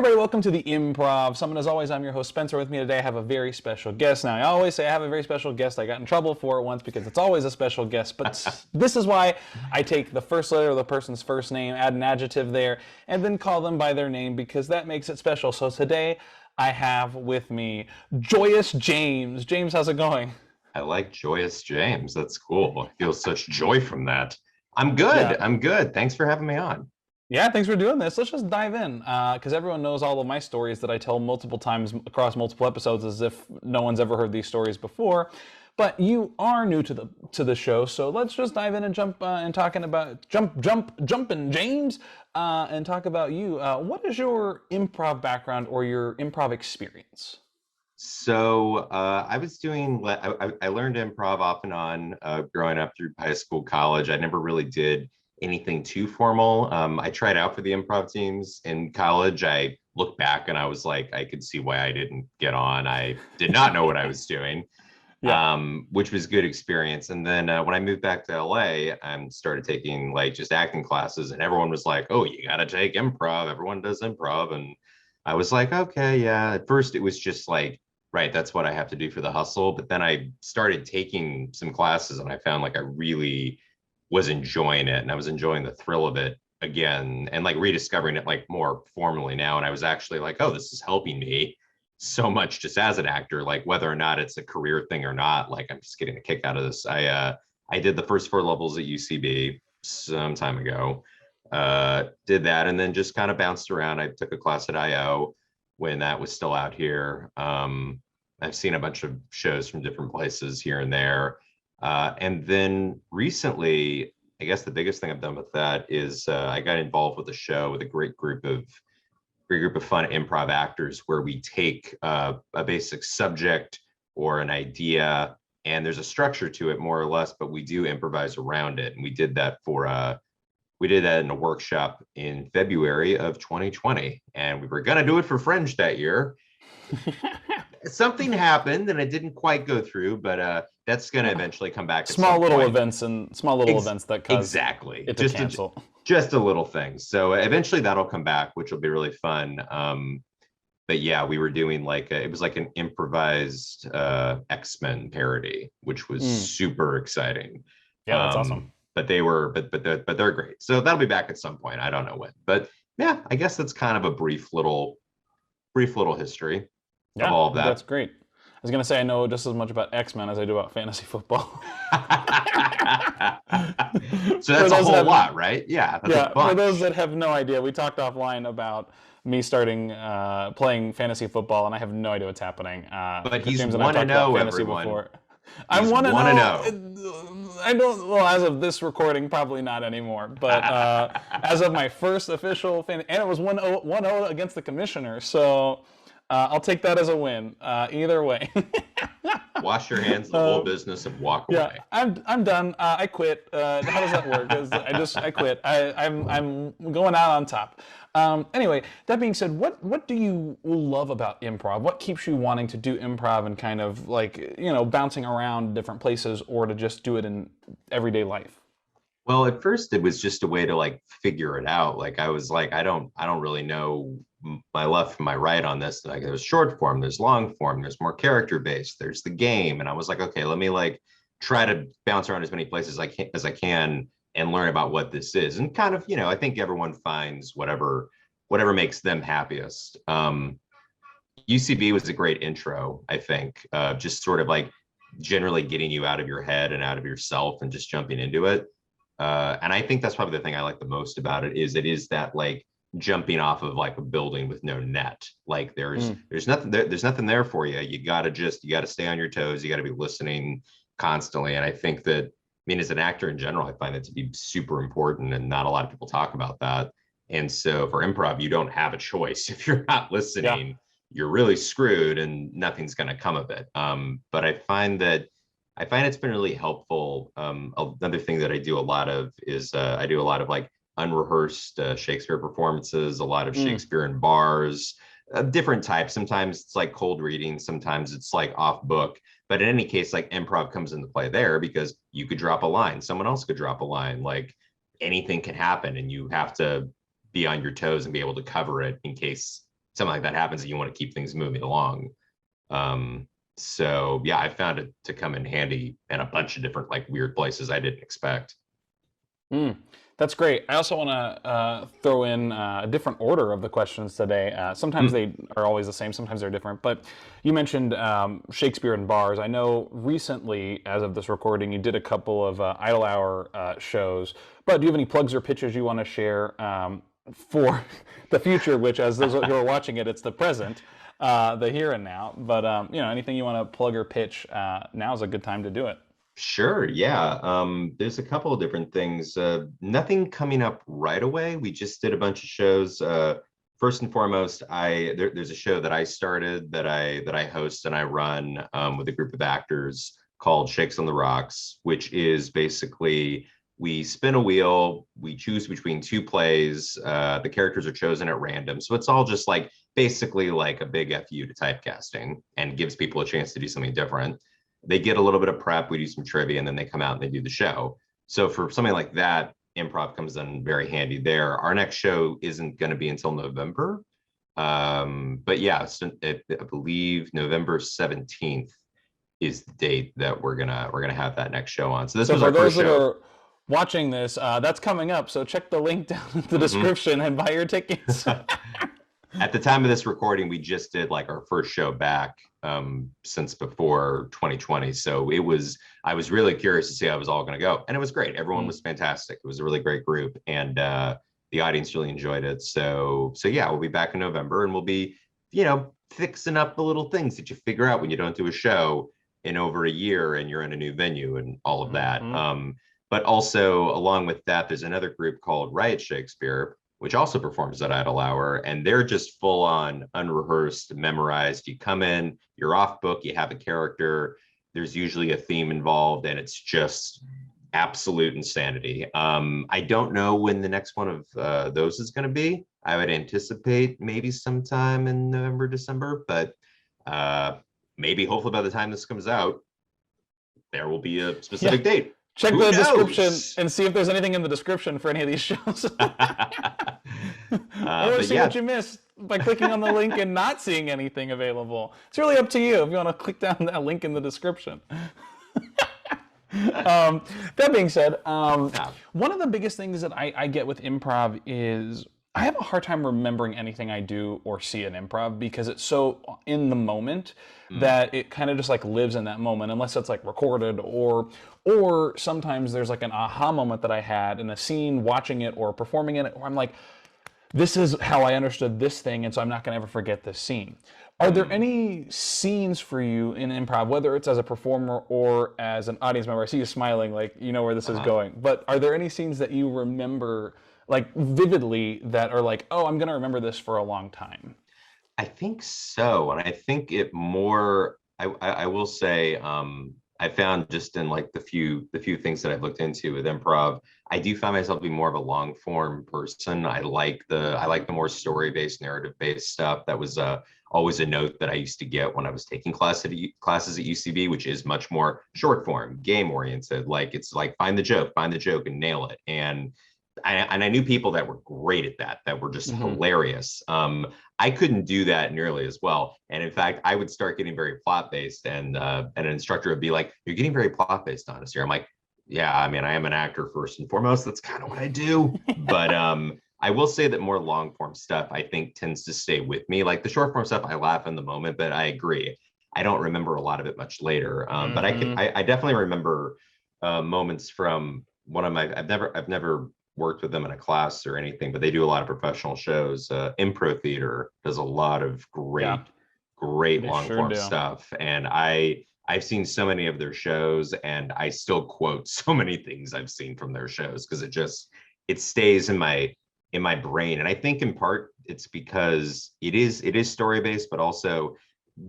everybody, welcome to the Improv. Someone as always, I'm your host Spencer. With me today, I have a very special guest. Now, I always say I have a very special guest. I got in trouble for it once because it's always a special guest, but this is why I take the first letter of the person's first name, add an adjective there, and then call them by their name because that makes it special. So today, I have with me Joyous James. James, how's it going? I like Joyous James. That's cool. I feel such joy from that. I'm good. Yeah. I'm good. Thanks for having me on. Yeah, thanks for doing this. Let's just dive in, because everyone knows all of my stories that I tell multiple times across multiple episodes, as if no one's ever heard these stories before. But you are new to the show, so let's just dive in and jump and talking about jumping James, and talk about you. What is your improv background or your improv experience? So I was doing, I learned improv off and on growing up through high school, college. I never really did anything too formal. I tried out for the improv teams in college. I looked back and I was like, I could see why I didn't get on. I did not know what I was doing, Yeah. which was good experience. And then when I moved back to LA, I started taking like just acting classes, and everyone was like, oh, you got to take improv. Everyone does improv. And I was like, okay, yeah. At first, it was just like, right, that's what I have to do for the hustle. But then I started taking some classes and I found like I really was enjoying it, and I was enjoying the thrill of it again, and like rediscovering it like more formally now. And I was actually like, oh, this is helping me so much just as an actor, like whether or not it's a career thing or not, like I'm just getting a kick out of this. I did the first 4 levels at UCB some time ago, did that, and then just kind of bounced around. I took a class at IO when that was still out here. I've seen a bunch of shows from different places here and there. And then recently, I guess the biggest thing I've done with that is I got involved with a show with a great group of fun improv actors, where we take a basic subject or an idea, and there's a structure to it more or less, but we do improvise around it. And we did that in a workshop in February of 2020, and we were going to do it for Fringe that year. Something happened and it didn't quite go through, but that's going to eventually come back. Small little events that cause exactly it to cancel. Just a little thing. So eventually that'll come back, which will be really fun. But yeah, we were doing it was like an improvised X-Men parody, which was super exciting. Yeah, that's awesome. But they're great. So that'll be back at some point. I don't know when, but yeah, I guess that's kind of a brief little history. Yeah, of all of that. That's great. I was gonna say I know just as much about X-Men as I do about fantasy football. So that's a whole lot, right? Yeah. Yeah. For those that have no idea, we talked offline about me starting playing fantasy football, and I have no idea what's happening. But he's 1-0, everyone. I'm 1-0. I don't. Well, as of this recording, probably not anymore. But as of my first official and it was 1-0 against the commissioner. So. I'll take that as a win. Either way. Wash your hands of the whole business and walk away. Yeah, I'm done. I quit. How does that work? I quit. I'm going out on top. Anyway, that being said, what do you love about improv? What keeps you wanting to do improv and kind of like, bouncing around different places, or to just do it in everyday life? Well, at first it was just a way to like figure it out. Like I was like, I don't really know my left from my right on this. Like there's short form, there's long form, there's more character based, there's the game. And I was like, okay, let me like try to bounce around as many places as I can and learn about what this is. And kind of, I think everyone finds whatever makes them happiest. UCB was a great intro, I think, just sort of like generally getting you out of your head and out of yourself and just jumping into it. And I think that's probably the thing I like the most about it is that like jumping off of like a building with no net. Like there's nothing there for you. You gotta stay on your toes. You gotta be listening constantly. And I think that, as an actor in general, I find that to be super important, and not a lot of people talk about that. And so for improv, you don't have a choice. If you're not listening, you're really screwed and nothing's gonna come of it. But I find it's been really helpful. Another thing that I do a lot of is I do a lot of like unrehearsed Shakespeare performances, a lot of Shakespeare in bars, different types. Sometimes it's like cold reading, sometimes it's like off book. But in any case, like improv comes into play there, because you could drop a line, someone else could drop a line, like anything can happen, and you have to be on your toes and be able to cover it in case something like that happens and you want to keep things moving along. So yeah, I found it to come in handy in a bunch of different like weird places I didn't expect. That's great. I also want to throw in a different order of the questions today. Sometimes they are always the same, sometimes they're different. But you mentioned Shakespeare in bars. I know recently, as of this recording, you did a couple of Idle Hour shows. But do you have any plugs or pitches you want to share for the future, which as those who are watching it, it's the present, the here and now. But anything you want to plug or pitch, now is a good time to do it. Sure, yeah. There's a couple of different things. Nothing coming up right away. We just did a bunch of shows. First and foremost, there's a show that I started that I host and I run with a group of actors called Shakes on the Rocks, which is basically we spin a wheel, we choose between two plays. The characters are chosen at random, so it's all just like basically like a big FU to typecasting and gives people a chance to do something different. They get a little bit of prep, we do some trivia, and then they come out and they do the show. So for something like that, improv comes in very handy there. Our next show isn't going to be until November. But yeah, so I believe November 17th is the date that we're gonna have that next show on. So this was our first show. For those that are watching this, that's coming up. So check the link down in the description and buy your tickets. At the time of this recording, we just did like our first show back since before 2020. So I was really curious to see how it was all going to go. And it was great. Everyone was fantastic. It was a really great group and the audience really enjoyed it. So yeah, we'll be back in November and we'll be, fixing up the little things that you figure out when you don't do a show in over a year and you're in a new venue and all of that. But also along with that, there's another group called Riot Shakespeare, which also performs at Idle Hour, and they're just full on unrehearsed, memorized. You come in, you're off book, you have a character, there's usually a theme involved, and it's just absolute insanity. I don't know when the next one of those is going to be. I would anticipate maybe sometime in November, December, but maybe hopefully by the time this comes out, there will be a specific date. Check the description and see if there's anything in the description for any of these shows. Or see what you missed by clicking on the link and not seeing anything available. It's really up to you if you want to click down that link in the description. That being said, one of the biggest things that I get with improv is I have a hard time remembering anything I do or see in improv because it's so in the moment that it kind of just like lives in that moment unless it's like recorded or sometimes there's like an aha moment that I had in a scene watching it or performing in it where I'm like, this is how I understood this thing and so I'm not going to ever forget this scene. Are there any scenes for you in improv, whether it's as a performer or as an audience member? I see you smiling like you know where this is going, but are there any scenes that you remember like vividly that are like, oh, I'm going to remember this for a long time? I think so. And I think it more, I will say, I found just in like the few things that I've looked into with improv, I do find myself being more of a long form person. I like the more story-based, narrative-based stuff. That was always a note that I used to get when I was taking classes at UCB, which is much more short form, game oriented. Like it's like find the joke and nail it. And I knew people that were great at that were just hilarious. I couldn't do that nearly as well. And in fact, I would start getting very plot based and an instructor would be like, you're getting very plot based on us here. I'm like, yeah, I mean, I am an actor first and foremost. That's kind of what I do. But I will say that more long form stuff, I think tends to stay with me. Like the short form stuff, I laugh in the moment, but I agree. I don't remember a lot of it much later. But I definitely remember moments from one of my, I've never worked with them in a class or anything, but they do a lot of professional shows. Improv Theater does a lot of great long form stuff. And I've seen so many of their shows and I still quote so many things I've seen from their shows because it stays in my brain. And I think in part it's because it is story based, but also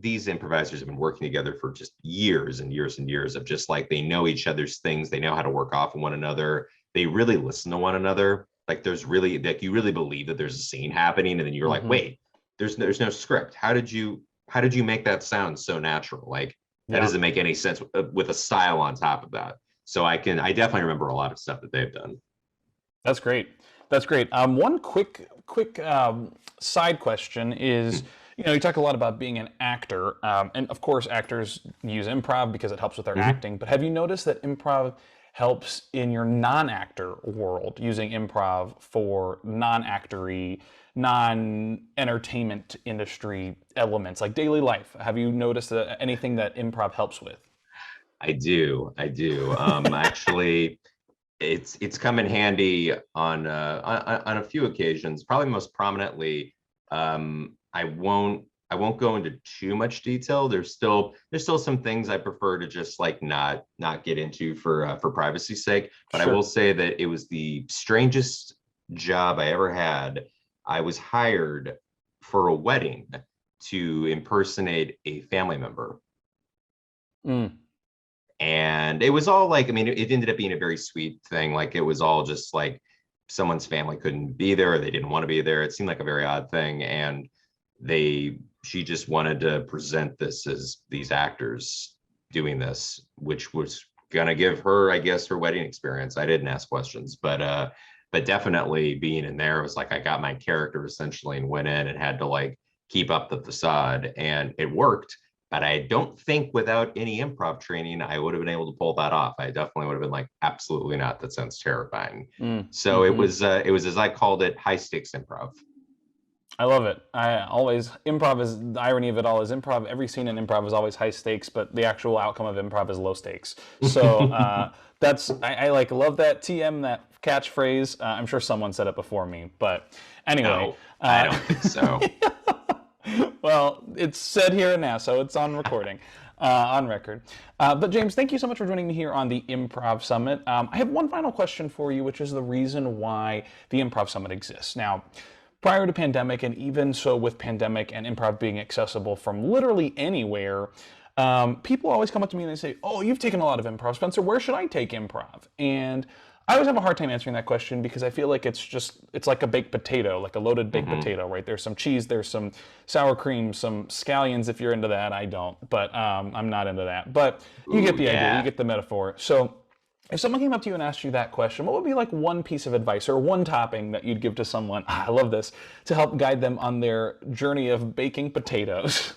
these improvisers have been working together for just years and years and years of just like they know each other's things, they know how to work off of one another. They really listen to one another. Like there's really like you really believe that there's a scene happening, and then you're like, wait, there's no script. How did you make that sound so natural? Like that doesn't make any sense with a style on top of that. So I definitely remember a lot of stuff that they've done. That's great. One quick quick side question is, you talk a lot about being an actor, and of course actors use improv because it helps with their acting, but have you noticed that improv helps in your non-actor world, using improv for non-actory, non-entertainment industry elements like daily life? Have you noticed anything that improv helps with? I do. Actually, it's come in handy on a few occasions. Probably most prominently, I won't go into too much detail. There's still some things I prefer to just like not get into for privacy's sake. But I Sure. will say that it was the strangest job I ever had. I was hired for a wedding to impersonate a family member. Mm. And it was all like, I mean, it ended up being a very sweet thing. Like it was all just like someone's family couldn't be there, or they didn't want to be there. It seemed like a very odd thing. And she just wanted to present this as these actors doing this, which was gonna give her, I guess, her wedding experience. I didn't ask questions, but definitely being in there was like I got my character essentially and went in and had to like keep up the facade, and it worked. But I don't think without any improv training, I would have been able to pull that off. I definitely would have been like, absolutely not. That sounds terrifying. So it was as I called it, high stakes improv. I love it. Improv is, the irony of it all is improv, every scene in improv is always high stakes, but the actual outcome of improv is low stakes. So I like love that TM, that catchphrase. I'm sure someone said it before me, but anyway. No, I don't think so. Well, it's said here and now, so it's on recording, on record. But James, thank you so much for joining me here on the Improv Summit. I have one final question for you, which is the reason why the Improv Summit exists. Now, prior to pandemic, and even so with pandemic and improv being accessible from literally anywhere, people always come up to me and they say, "Oh, you've taken a lot of improv, Spencer. Where should I take improv?" And I always have a hard time answering that question because I feel like it's like a baked potato, like a loaded baked potato, right? There's some cheese, there's some sour cream, some scallions if you're into that. I don't, but I'm not into that. But you get the idea, you get the metaphor. So if someone came up to you and asked you that question, what would be like one piece of advice or one topping that you'd give to someone, I love this, to help guide them on their journey of baking potatoes?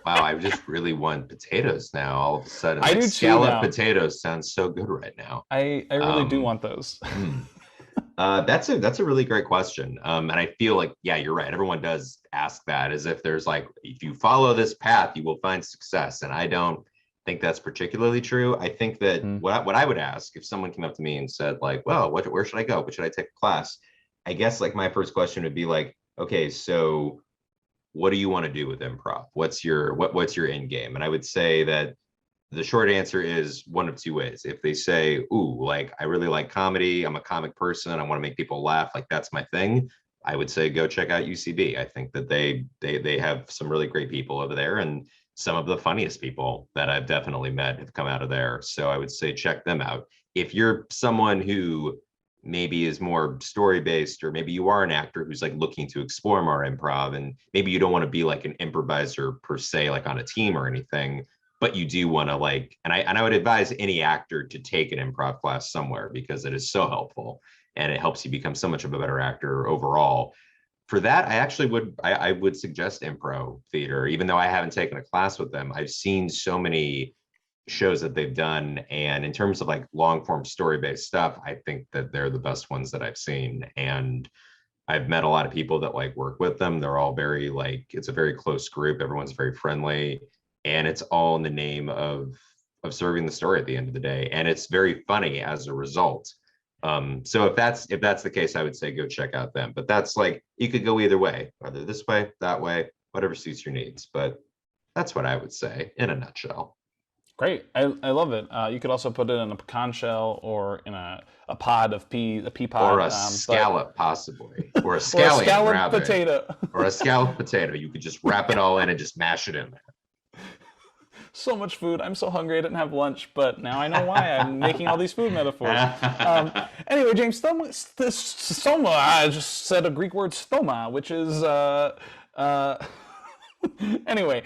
Wow, I just really want potatoes now. All of a sudden, I like, do too scallop now. potatoes sounds so good right now. I really do want those. That's a really great question. And I feel like, yeah, you're right. Everyone does ask that, as if there's like, if you follow this path, you will find success. And I don't think that's particularly true. I think that what I would ask if someone came up to me and said like, well, where should I go? What should I take a class? I guess like my first question would be like, okay, so what do you want to do with improv? What's your end game? And I would say that the short answer is one of two ways. If they say, ooh, like I really like comedy, I'm a comic person, I want to make people laugh, like that's my thing, I would say go check out UCB. I think that they have some really great people over there, and some of the funniest people that I've definitely met have come out of there. So I would say check them out. If you're someone who maybe is more story based, or maybe you are an actor who's like looking to explore more improv, and maybe you don't want to be like an improviser per se, like on a team or anything, but you do want to like, and I would advise any actor to take an improv class somewhere, because it is so helpful and it helps you become so much of a better actor overall. For that, I would suggest Improv Theater, even though I haven't taken a class with them. I've seen so many shows that they've done, and in terms of like long form story based stuff, I think that they're the best ones that I've seen. And I've met a lot of people that like work with them. They're all very like, it's a very close group, everyone's very friendly, and it's all in the name of serving the story at the end of the day, and it's very funny as a result. So if that's the case, I would say go check out them. But that's like, you could go either way, whether this way, that way, whatever suits your needs. But that's what I would say in a nutshell. Great, I love it. You could also put it in a pecan shell or in a pod of a pea pod. Or a scallop, possibly. Or a or a scallion, scalloped rather. potato. Or a scalloped potato. You could just wrap it all in and just mash it in there. So much food. I'm so hungry I didn't have lunch, but now I know why I'm making all these food metaphors. Anyway, James, stoma, I just said a Greek word stoma, which is, anyway,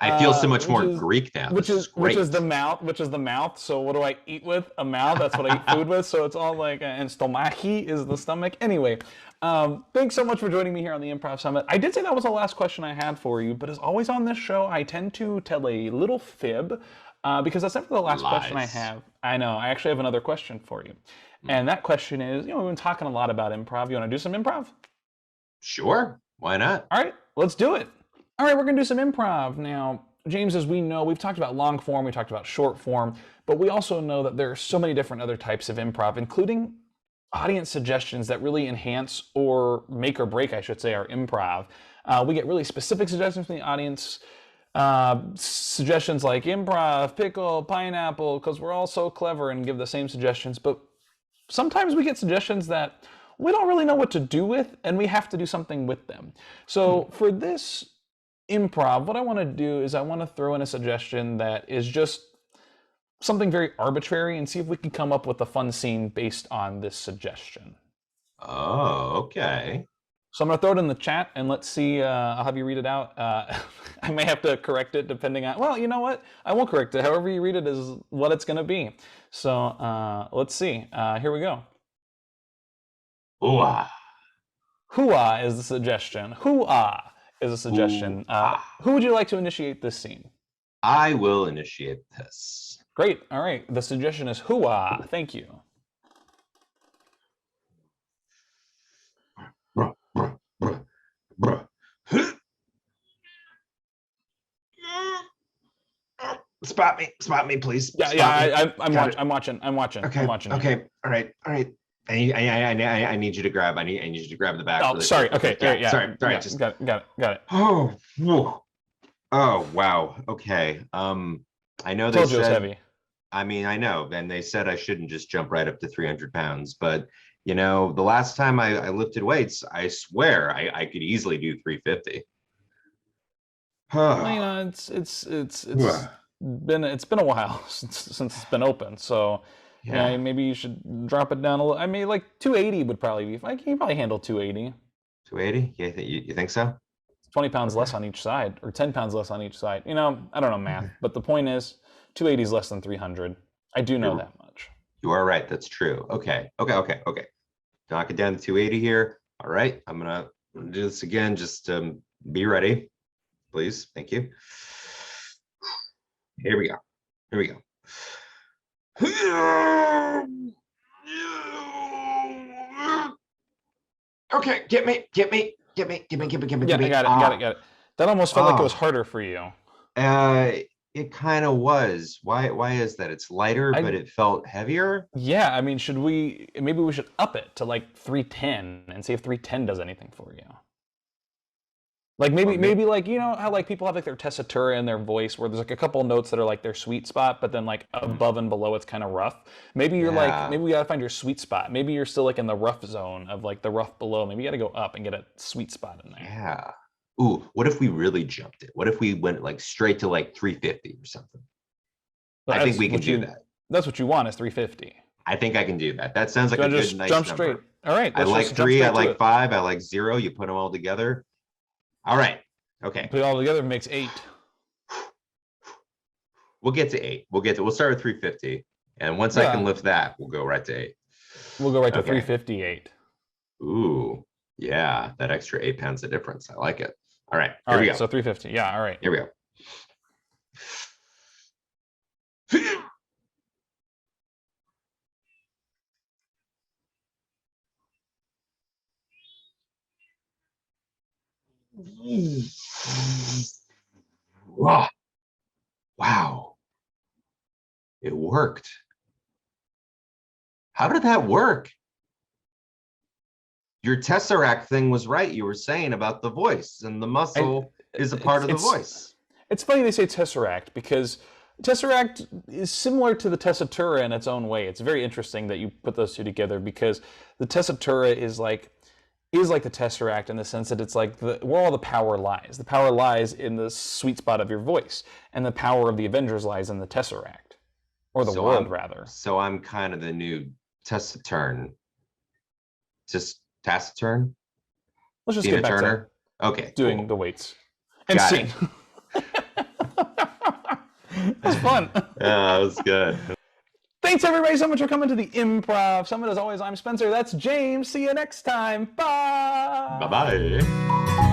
I feel so much which more is Greek now. which This is is which great. is the mouth, which is the mouth. So what do I eat with? A mouth. That's what I eat food with. So it's all like, and stomachi is the stomach. Anyway, thanks so much for joining me here on the Improv Summit. I did say that was the last question I had for you, but as always on this show, I tend to tell a little fib because that's never the last question I Lies. have. I know. I actually have another question for you, and that question is, we've been talking a lot about improv. You want to do some improv? Sure. Why not? All right, let's do it. All right, we're going to do some improv. Now, James, as we know, we've talked about long form, we talked about short form, but we also know that there are so many different other types of improv, including audience suggestions that really enhance or make or break, I should say, our improv. We get really specific suggestions from the audience. Suggestions like improv, pickle, pineapple, because we're all so clever and give the same suggestions. But sometimes we get suggestions that we don't really know what to do with, and we have to do something with them. So for this improv, what I want to do is I want to throw in a suggestion that is just something very arbitrary and see if we can come up with a fun scene based on this suggestion. Oh, okay. So I'm going to throw it in the chat and let's see. I'll have you read it out. I may have to correct it depending on, well, you know what? I won't correct it. However you read it is what it's going to be. So let's see. Here we go. Ooh-ah. Hoo-ah is the suggestion. Hoo-ah is a suggestion. Who would you like to initiate this scene? I will initiate this. Great. All right. The suggestion is hoo-ah. Thank you. Spot me, please. I'm watching. Okay, I'm watching. Okay, all right. I need you to grab. I need you to grab the back. Oh, sorry. Okay, yeah. Sorry. Just got it. Oh, wow. Okay. I know they Told you it was said. heavy. I mean, I know, and they said I shouldn't just jump right up to 300 pounds, but the last time I lifted weights, I swear I could easily do 350. Well, it's been a while since it's been open, so yeah, maybe you should drop it down a little. I mean, like 280 would probably be. I can probably handle 280. 280? Yeah, you think so? 20 pounds less on each side, or 10 pounds less on each side. I don't know math, but the point is, 280 is less than 300. I do know that much. You are right. That's true. Okay. Knock it down to 280 here. All right. I'm gonna do this again. Just be ready, please. Thank you. Here we go. Okay, get me. Yeah, I got it. That almost felt like it was harder for you. It kind of was. Why is that? It's lighter, but it felt heavier. Yeah, I mean, maybe we should up it to like 310 and see if 310 does anything for you. Like maybe like, how like people have like their tessitura in their voice where there's like a couple notes that are like their sweet spot, but then like above and below it's kind of rough. Maybe you're maybe we gotta find your sweet spot. Maybe you're still like in the rough zone of like the rough below. Maybe you gotta go up and get a sweet spot in there. Yeah. Ooh, what if we really jumped it? What if we went like straight to like 350 or something? I think we can do that. That's what you want is 350. I think I can do that. That sounds like a good, nice jump number. Straight. All right. I like 3, I like 5, I like 0. You put them all together. All right. Okay. Put it all together makes 8. We'll get to 8. We'll start with 350. And once I can lift that, we'll go right to 8. We'll go right to 358. Ooh, yeah. That extra 8 pounds of difference. I like it. All right. Here we go. So 350. Yeah. All right. Here we go. Wow. It worked. How did that work? Your tesseract thing was right. You were saying about the voice, and the muscle is a part of the voice. It's funny they say tesseract because tesseract is similar to the tessitura in its own way. It's very interesting that you put those two together because the tessitura is like the tesseract in the sense that it's like where all the power lies. The power lies in the sweet spot of your voice, and the power of the Avengers lies in the tesseract, or the world rather. So I'm kind of the new taciturn. Just taciturn. Let's just Tina get back Turner. to okay, doing cool. the weights and scene. It's fun. Yeah, it was good. Thanks everybody so much for coming to the Improv Summit. As always, I'm Spencer. That's James. See you next time. Bye. Bye bye.